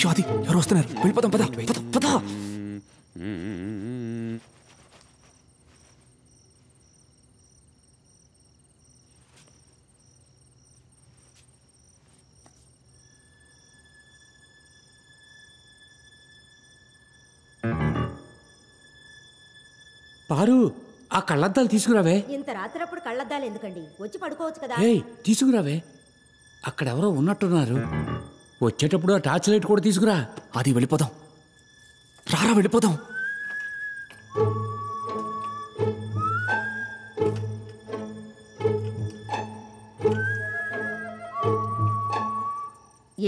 షాది ఎవరు వస్తున్నారు? వెళ్ళిపోతాం, పద పద పద. పారు, ఆ కళ్ళద్దాలు తీసుకురావే. ఇంత రాత్రప్పుడు కళ్ళద్దాలు ఎందుకండి? వచ్చి పడుకోవచ్చు కదా. ఏయ్, తీసుకురావే. అక్కడెవరో ఉన్నట్టున్నారు. వచ్చేటప్పుడు ఆ టార్చ్ లైట్ కూడా తీసుకురా. అది వెళ్ళిపోదాం, రారా వెళ్ళిపోదాం.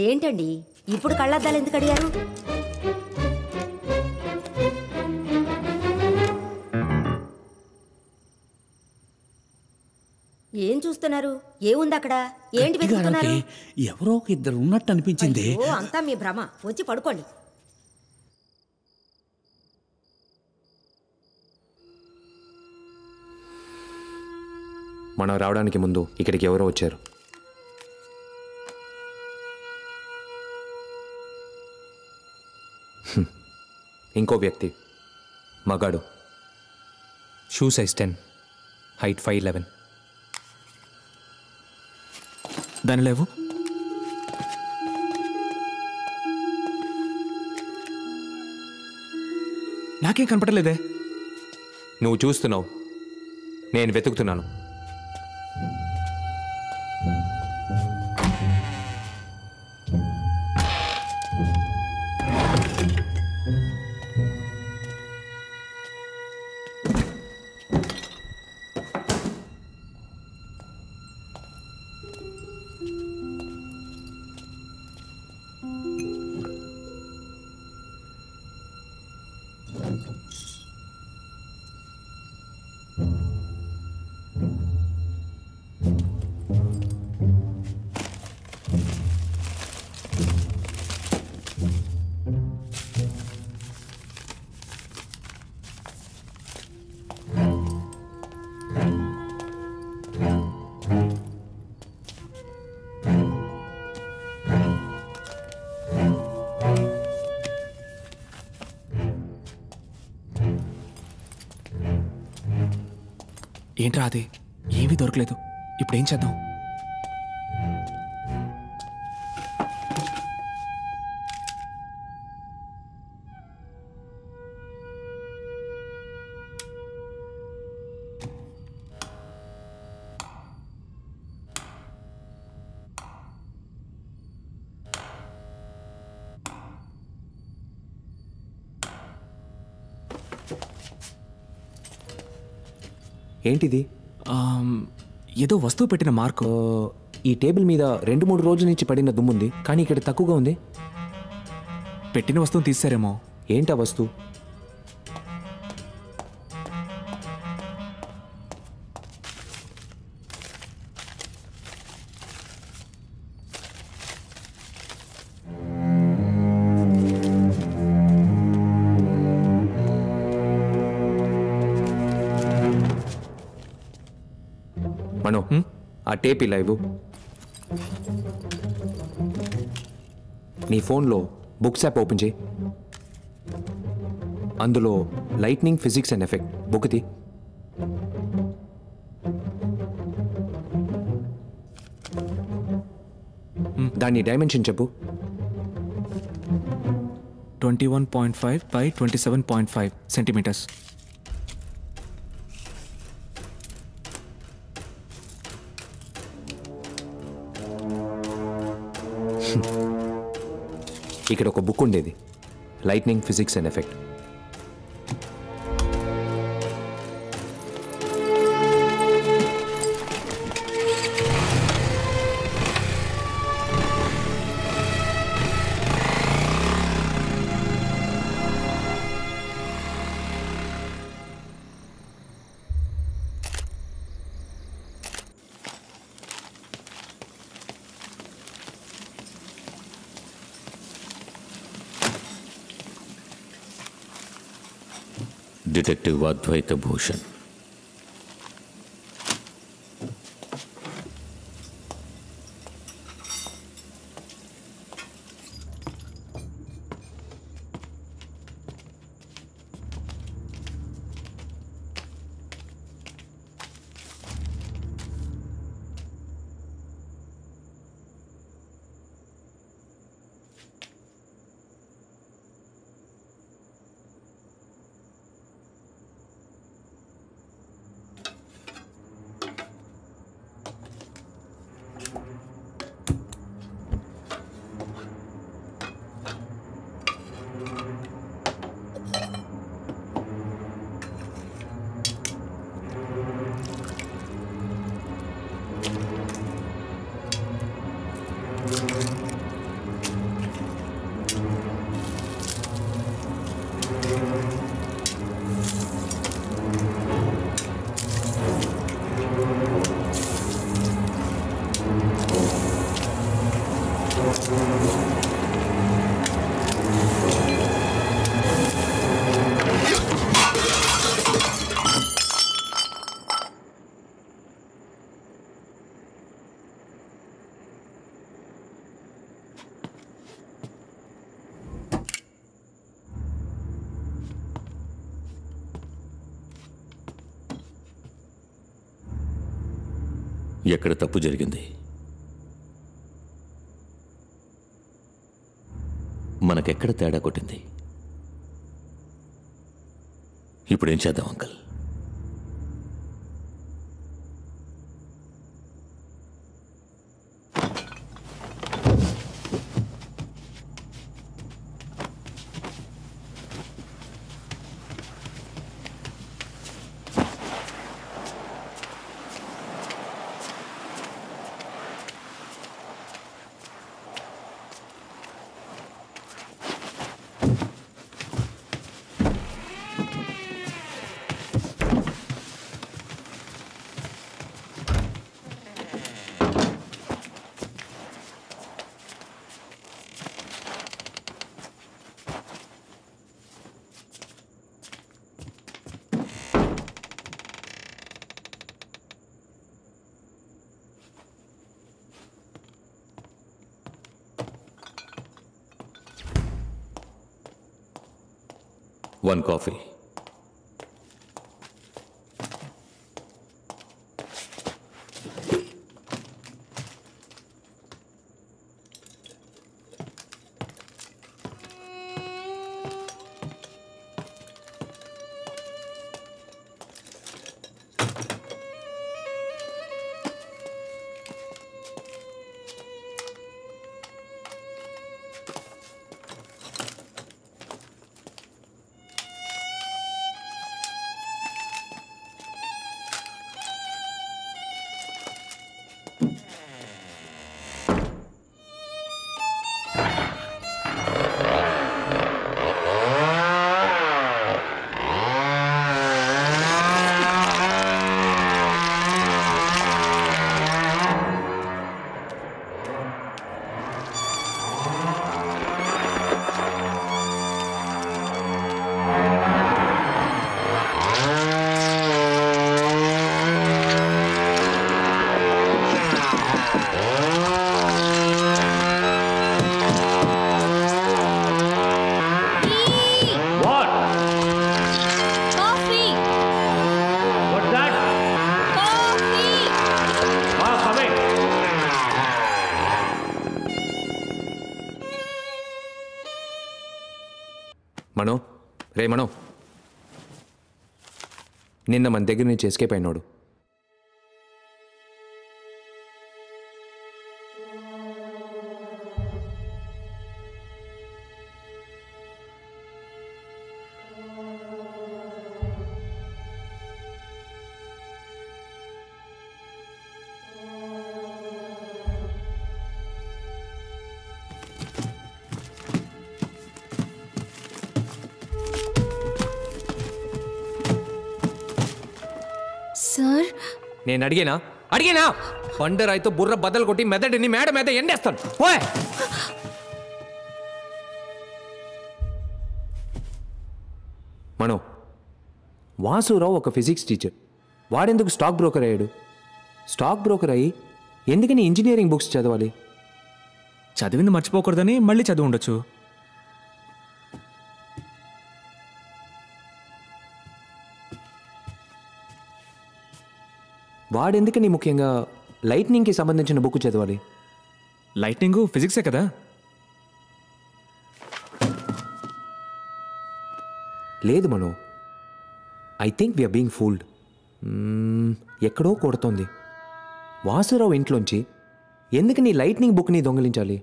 ఏంటండి ఇప్పుడు కళ్ళద్దాలు ఎందుకు అడిగారు? ఏం చూస్తున్నారు? ఏముంది అక్కడ? ఏంటి వెతుకుతున్నారు? ఎవరో ఇద్దరు ఉన్నట్టు అనిపించింది. అంతా మీ భ్రమ. వచ్చి పడుకోండి. మనం రావడానికి ముందు ఇక్కడికి ఎవరో వచ్చారు. ఇంకో వ్యక్తి, మగాడు, షూ సైజ్ 10, హైట్ 5'11". దాని లేవు. నాకేం కనపడలేదే. నువ్వు చూస్తున్నావు, నేను వెతుకుతున్నాను. ఏంట్రా అది? ఏమీ దొరకలేదు. ఇప్పుడేం చేద్దాం? ఏంటిది? ఏదో వస్తువు పెట్టిన మార్కు. ఈ టేబుల్ మీద 2-3 రోజుల నుంచి పడిన దుమ్ముంది, కానీ ఇక్కడ తక్కువగా ఉంది. పెట్టిన వస్తువుని తీసారేమో. ఏంటా వస్తువు? మనో, ఆ టేప్ ఇలా ఇవ్వు. నీ ఫోన్లో బుక్స్ యాప్ ఓపెన్ చేయి. అందులో లైట్నింగ్, ఫిజిక్స్ అండ్ ఎఫెక్ట్ బుక్ది. దాని డైమెన్షన్ చెప్పు. 21.5 by 27.5 సెంటీమీటర్స్. ఇక్కడ ఒక బుక్ ఉండేది, lightning, physics and effect. Detective Advaita Bhushan. ఎక్కడ తప్పు జరిగింది? మనకెక్కడ తేడా కొట్టింది? ఇప్పుడేం చేద్దాం అంకల్? One coffee. మనో, రే మనో, నిన్న మన దగ్గర నుంచి ఎస్కేప్ అయినాడు. సార్, నేను అడిగినా బండరాయితో బుర్ర బద్దలు కొట్టి మెదడిని మేడ మీద ఎండేస్తాను. ఓయ్ మనో, వాసురావు ఒక ఫిజిక్స్ టీచర్. వాడెందుకు స్టాక్ బ్రోకర్ అయ్యాడు? స్టాక్ బ్రోకర్ అయ్యి ఎందుకని ఇంజనీరింగ్ బుక్స్ చదవాలి? చదివింది మర్చిపోకూడదని మళ్ళీ చదివి ఉండొచ్చు. వాడెందుకని ముఖ్యంగా లైట్నింగ్కి సంబంధించిన బుక్ చదవాలి? లైట్నింగ్ ఫిజిక్సే కదా. లేదు Mano, I think we're being fooled. ఎక్కడో కొడుతోంది. వాసురావు ఇంట్లోంచి ఎందుకని లైట్నింగ్ బుక్ని దొంగిలించాలి?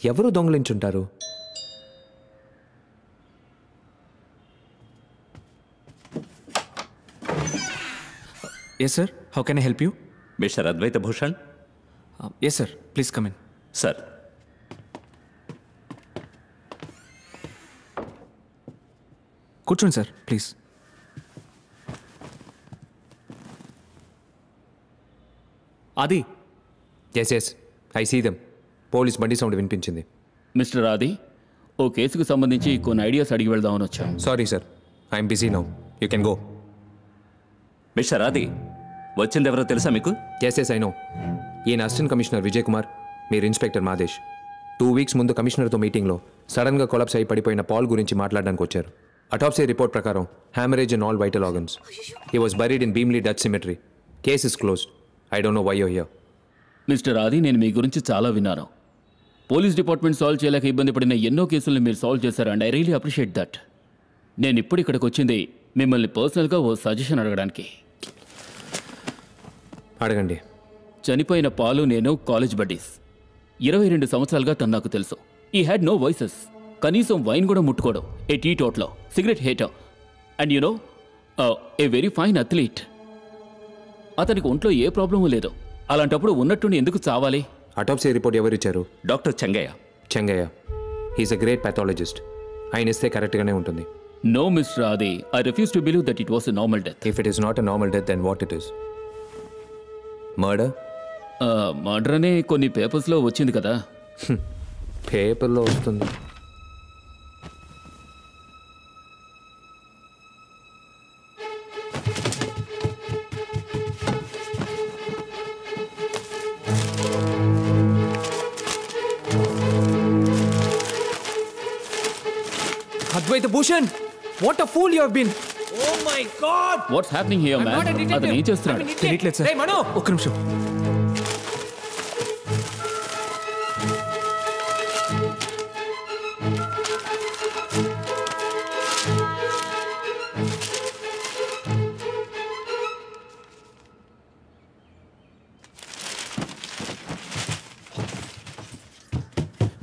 ఎవరు దొంగిలించుంటారు? Yes sir, how can I help you? Mister Advaita Bhushan. Yes sir, please come in. Sir, కూర్చోండి సార్ ప్లీజ్. అది yes I see them. Police బండి సౌండ్ వినిపించింది. మిస్టర్ ఆది, ఓ కేసుకు సంబంధించి కొన్ని ఐడియాస్ అడిగి వెళ్దామని వచ్చాం. Sorry sir, I'm busy now, you can go. Mister Adi, వచ్చిందెవరో తెలుసా మీకు? Yes I know. ఈయన అసిస్టెంట్ కమిషనర్ విజయ్ కుమార్, మీరు ఇన్స్పెక్టర్ మాదేశ్. 2 వీక్స్ ముందు కమిషనర్తో మీటింగ్లో సడన్గా కొలాప్స్ అయి పడిపోయిన పాల్ గురించి మాట్లాడడానికి వచ్చారు. అటాప్సీ రిపోర్ట్ ప్రకారం haemorrhage in all vital organs. He was buried in Bheemili Dutch cemetery. Case is closed. I don't know why you here. Mister Aadi, నేను మీ గురించి చాలా విన్నాను. పోలీస్ డిపార్ట్మెంట్ సాల్వ్ చేయలేక ఇబ్బంది పడిన ఎన్నో కేసులను మీరు సాల్వ్ చేశారు, and I really appreciate that. నేను ఇప్పుడు ఇక్కడికి వచ్చింది మిమ్మల్ని పర్సనల్గా ఓ సజెషన్ అడగడానికి. అడగండి. చనిపోయిన పాలు నేను కాలేజ్ బడ్డీస్. 22 సంవత్సరాలుగా తను నాకు తెలుసు. He had no vices. కనీసం వైన్ కూడా ముట్టుకోవడం. A teetotaller cigarette hater. And you know, a very fine athlete. అతనికి ఒంట్లో ఏ ప్రాబ్లము లేదు. అలాంటప్పుడు ఉన్నట్టుండి ఎందుకు చావాలి? అటాప్సీ రిపోర్ట్ ఎవరిచ్చారు? Doctor Chengaiah. He's a great pathologist. ఆయన ఇస్తే కరెక్ట్గానే ఉంటుంది. No Mister Adi, I refuse to believe that it was a normal death. If it is not a normal death, then what it is? Murder? Murder అనే కొన్ని పేపర్స్లో వచ్చింది కదా. పేపర్లో వస్తుంది. Advaita Bhushan, what a fool you have been. Oh my God, what's happening here man? అతను ఏం చేస్తున్నాడు? తెలియట్లేదు సార్. రేయ్ మనో, ఒక్క నిమిషం.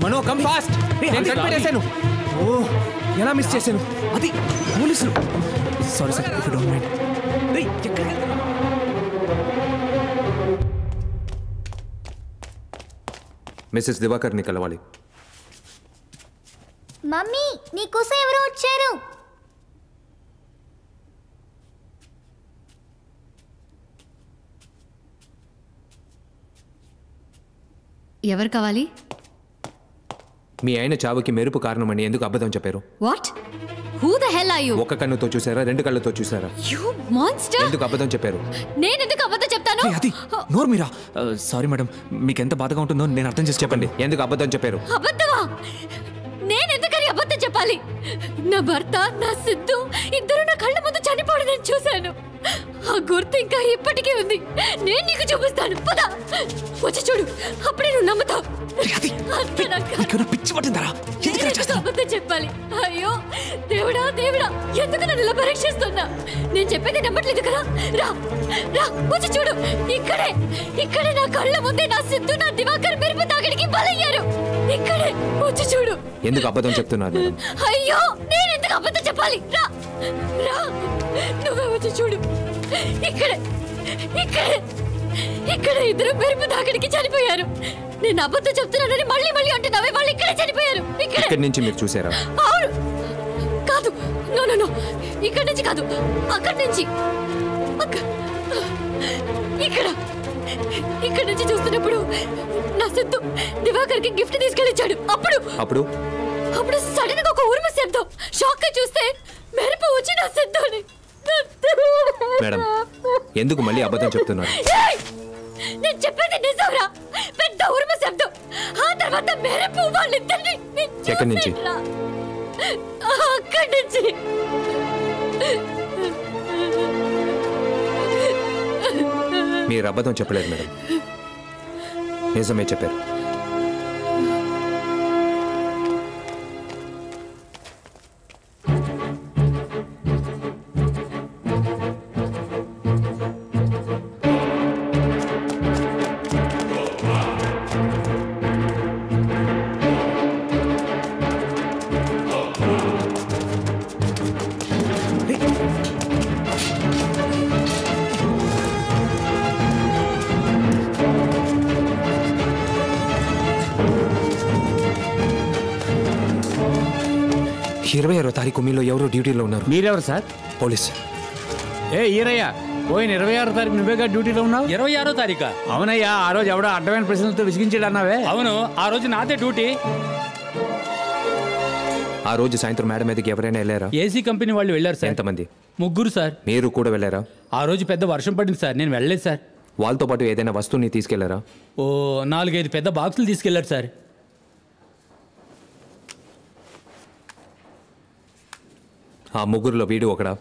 Mano come fast. నేను కనిపెట్టేశాను. ఓ, ఎలా మిస్ చేశాను? అది పోలీసులు. Sorry sir, if you don't mind. రేయ్, ఎక్కడికి వెళ్తున్నావు? మిస్సెస్ దివాకర్ని కలవాలి. మమ్మీ, నీకోసం ఎవరో వచ్చారు. ఎవరు కావాలి? మీ ఆయన చావుకి మెరుపు కారణమని ఎందుకు అబద్ధం చెప్పారు? What? Who the hell are you? ఒక కన్నుతో చూసారా, 2 కళ్ళతో చూసారా? You monster! ఎందుకు అబద్ధం చెప్పారు? నేను ఎందుకు అబద్ధం చెప్తాను? రేయ్, అది నోరు మీరా. సారీ మేడం, మీకు ఎంత బాధగా ఉంటుందో నేను అర్థం చేసి చెప్పండి, ఎందుకు అబద్ధం చెప్పారు? అబద్ధమా? నేను ఎందుకని అబద్ధం చెప్పాలి? నా భర్త, నా సిద్ధు ఇద్దరు నా కళ్ళ ముందు చనిపోవడం నేను చూశాను. ఆ గుర్తు ఇంకా ఇప్పటికీ ఉంది. నేను నీకు చూపిస్తాను. పద, వచ్చి చూడు, అప్పుడే నువ్వు నమ్ముతావు. పిచ్చి పట్టిందరా? అబద్ధం చెప్పాలి? అయ్యో దేవుడా, దేవుడా, ఎందుకు నన్ను ఇలా పరీక్షిస్తున్నా? నేను చెప్పేది నమ్మట్లేదు కదా. రా రా, వచ్చి చూడు. ఇక్కడే నా కళ్ళ ముందే నా సిద్ధు, నా దివాకర్ మెరుపు తాకిడికి బలయ్యారు. ఇక్కడే వచ్చి చూడు. ఎందుకు అబద్ధం చెప్తున్నారు? అయ్యో, నేను ఎందుకు అబద్ధం చెప్పాలి? రా రా, నువ్వే వచ్చి చూడు. ఇక్కడ ఇద్దరు మెరుపు తాకిడికి చనిపోయారు. నేను అబద్ధం చెప్తున్నానని మళ్ళీ మళ్ళీ అంటున్నావే, వాళ్ళు ఇక్కడే చనిపోయారు. ఇక్కడి నుంచి మీరు చూసారా? అవును. కాదు, నో నో నో, ఇక్కడి నుంచి కాదు, అక్కడి నుంచి. ఇక్కడ నుంచి చూస్తున్నప్పుడు నా సిద్ధు దివాకర్కి గిఫ్ట్ తీసుకెళ్ళిచ్చాడు. అప్పుడు సడన్ గా ఒక ఉరుము శబ్దం. షాక్ గా చూస్తే మెరుపు వచ్చి నా సిద్ధుని మేడం ఎందుకు మళ్ళీ అబద్ధం చెప్తున్నారు? నేను చెప్పేది నిజంరా. పెద్ద ఉరుమ శబ్దం, ఆ తర్వాత మెరుపు వాళ్ళిద్దరిని ఎక్కడి నుంచి? అక్కడి నుంచి. మీరు అబద్ధం చెప్పలేదు మేడం, నిజమే చెప్పారు. ఇరవై 26వ తారీఖు మీలో ఎవరో డ్యూటీలో ఉన్నారు. మీరెవరు సార్? పోలీస్. ఈరయ్య, పోయిన 26వ తారీఖు నువ్వేగా డ్యూటీలో ఉన్నావు? 26వ తారీఖా? అవునయ్యా, ఆ రోజు ఎవడో అడ్డమైన ప్రశ్నలతో విసిగించాడు అన్నావే. అవును, ఆ రోజు నాదే డ్యూటీ. ఆ రోజు సాయంత్రం మేడం మీదకి ఎవరైనా వెళ్ళారా? ఏసీ కంపెనీ వాళ్ళు వెళ్ళారు సార్. ఎంతమంది? 3 సార్. మీరు కూడా వెళ్ళారా? ఆ రోజు పెద్ద వర్షం పడింది సార్, నేను వెళ్ళలేదు సార్. వాళ్ళతో పాటు ఏదైనా వస్తువుని తీసుకెళ్లారా? ఓ 4-5 పెద్ద బాక్సులు తీసుకెళ్లారు సార్. ఆ ముగ్గురులో వీడు ఒకడా?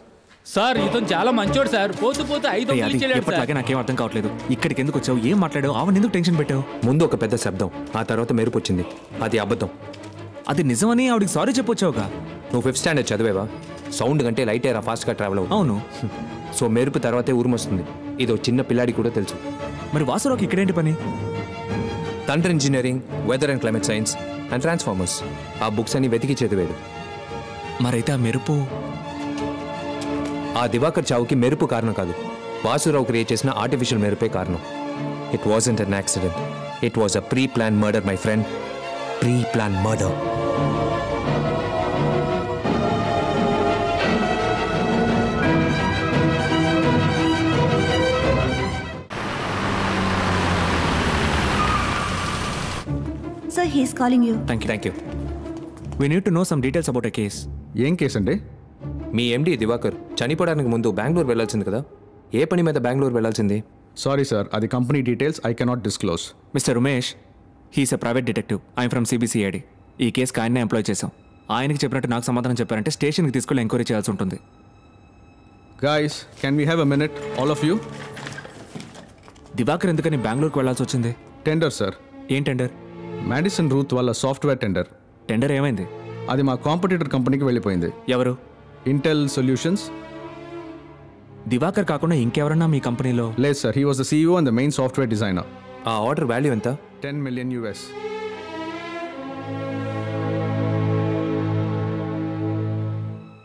సార్ ఇతను చాలా మంచోడు సార్. పోతూ 5 ఎప్పటిలాగే నాకేం అర్థం కావట్లేదు. ఇక్కడికి ఎందుకు వచ్చావు? ఏం మాట్లాడావు? ఆమెను ఎందుకు టెన్షన్ పెట్టావు? ముందు ఒక పెద్ద శబ్దం, ఆ తర్వాత మెరుపు వచ్చింది. అది అబద్ధం. అది నిజమని ఆవిడికి సారీ చెప్పొచ్చావుగా. నువ్వు 5th స్టాండర్డ్ చదివేవా? సౌండ్ కంటే లైట్ ఎయిర్ ఫాస్ట్గా ట్రావెల్ అవ్వదు. అవును. సో మెరుపు తర్వాతే ఉరుమొస్తుంది. ఇదో చిన్న పిల్లాడి కూడా తెలుసు. మరి వాసురావుకి ఇక్కడేంటి పని? Thunder engineering, weather and climate science and transformers ఆ బుక్స్ అన్ని వెతికి చదివాడు. మరైతే ఆ మెరుపు ఆ దివాకర్ చావుకి మెరుపు కారణం కాదు, వాసురావు క్రియేట్ చేసిన ఆర్టిఫిషియల్ మెరుపే కారణం. It wasn't an accident, it was a pre plan murder my friend. Pre plan murder. Sir, he is calling you. Thank you. We need to know some details about a case. ఏం case అండి? మీ ఎండి దివాకర్ చనిపోవడానికి ముందు బెంగళూరు వెళ్ళాల్సింది కదా, ఏ పని మీద బెంగళూరు వెళ్ళాల్సింది? Sorry sir, అది company details, I cannot disclose. Mister Umesh, he's a private detective. I'm from CBCID. ఈ కేసుకి ఆయన్నే ఎంప్లాయ్ చేశాం. ఆయనకి చెప్పినట్టు నాకు సమాధానం చెప్పారంటే స్టేషన్కి తీసుకెళ్ళి ఎంక్వైరీ చేయాల్సి ఉంటుంది. Guys, can we have a minute all of you? Diwakar ఎందుకని బెంగళూరుకి వెళ్ళాల్సి వచ్చింది? Tender sir. ఏం టెండర్? మ్యాడిసన్ రూత్ వాళ్ళ సాఫ్ట్వేర్ టెండర్. టెండర్ ఏమైంది? అది మా కాంపిటీటర్ కంపెనీకి వెళ్ళిపోయింది. ఎవరు? Intel solutions. దివాకర్ కాకుండా ఇంకెవరన్నా మీ కంపెనీలో? లేదు sir, he was the CEO and the main software designer. ఆ ఆర్డర్ వాల్యూ ఎంత? $10 million US.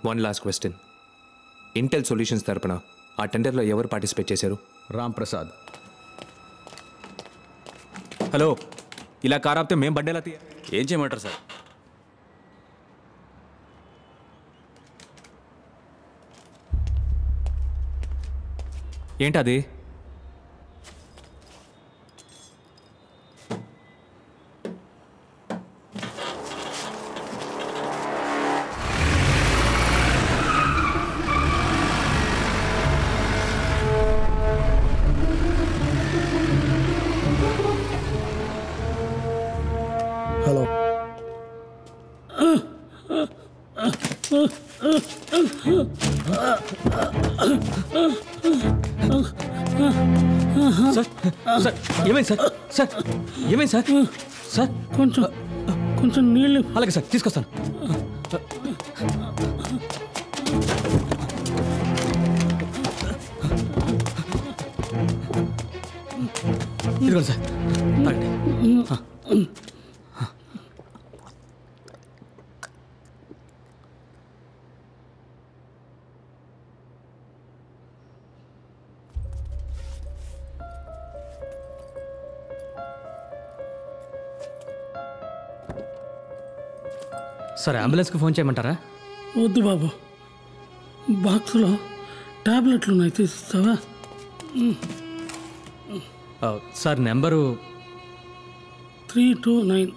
One last question. Intel solutions తరపున ఆ టెండర్లో ఎవరు పార్టిసిపేట్ చేశారు? రామ్ ప్రసాద్. హలో, ఇలా కార్ ఆపితే మేము బండేలా తీయ. ఏం చేయమంటారు సార్? ఏంటది? హలో. సార్, సార్ ఏమైంది సార్? సార్ ఏమైంది సార్? సార్ కొంచెం నీళ్ళు. అలాగే సార్, తీసుకొస్తాను. ఇదిగోండి సార్, తాగండి. సార్ అంబులెన్స్కి ఫోన్ చేయమంటారా? వద్దు బాబు, బాక్స్లో టాబ్లెట్లు ఉన్నాయి, తీసిస్తావా? Sir number 329.